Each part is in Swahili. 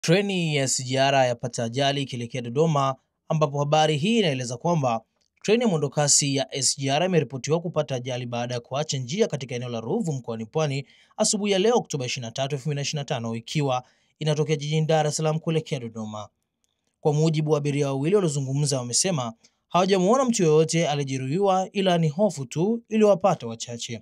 Treni ya SGR yapata ajali ikielekea Dodoma, ambapo habari hii inaeleza kwamba treni ya mwendokasi ya SGR imeripotiwa kupata ajali baada ya kuacha njia katika eneo la Ruvu mkoani Pwani asubuhi ya leo Oktoba 23, 2025 ikiwa inatokea jijini Dar es Salaam kuelekea Dodoma. Kwa mujibu wa abiria wawili waliozungumza, wamesema hawajamuona mtu yoyote aliyejeruhiwa ila ni hofu tu iliyowapata wachache.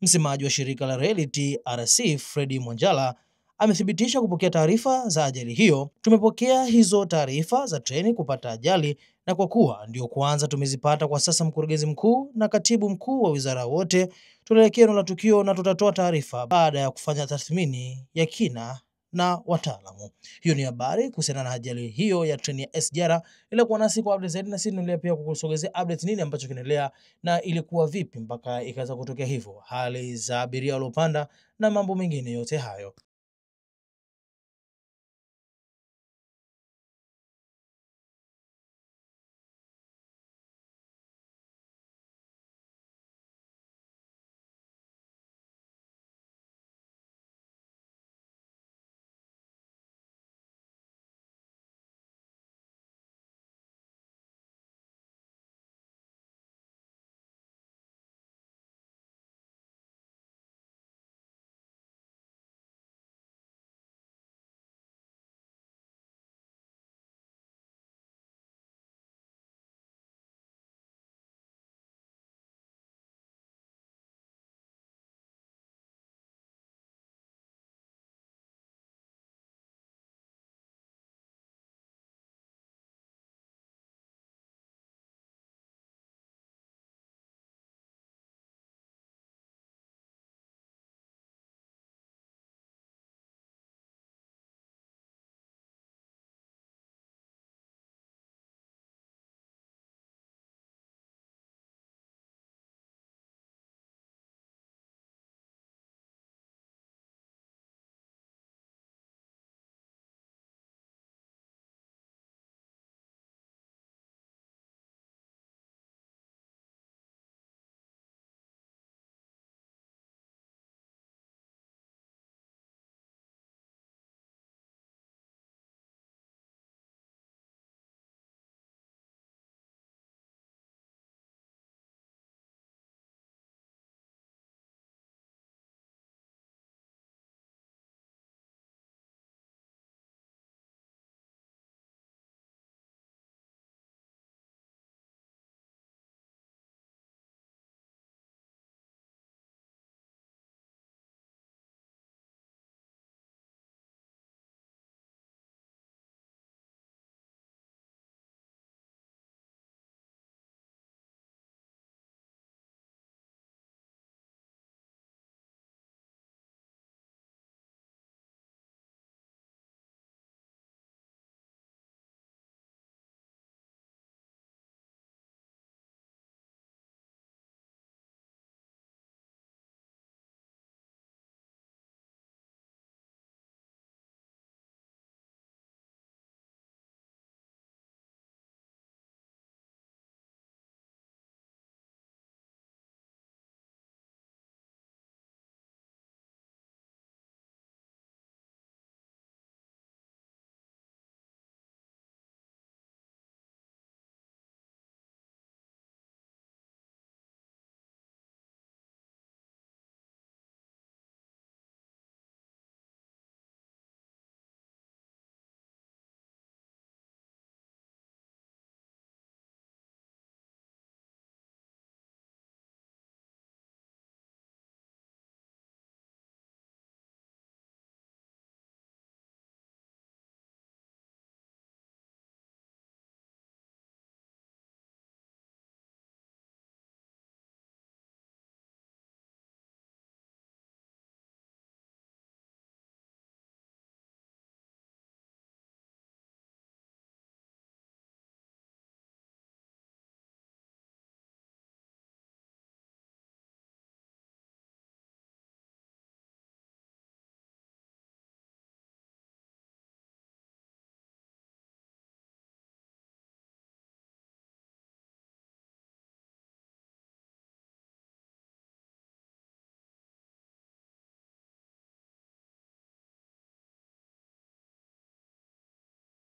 Msemaji wa shirika la reli TRC Fredi Mwanjala amethibitisha kupokea taarifa za ajali hiyo. Tumepokea hizo taarifa za treni kupata ajali, na kwa kuwa ndio kwanza tumezipata kwa sasa, mkurugenzi mkuu na katibu mkuu wa wizara wote tunaelekea eneo la tukio na tutatoa taarifa baada ya kufanya tathmini ya kina na wataalamu. Hiyo ni habari kuhusiana na ajali hiyo ya treni ya SGR. Ila kuwa nasi kwa update zaidi, na sisi tunaendelea pia kukusogezea update nini ambacho kinaendelea na ilikuwa vipi mpaka ikaweza kutokea hivyo, hali za abiria waliopanda na mambo mengine yote hayo.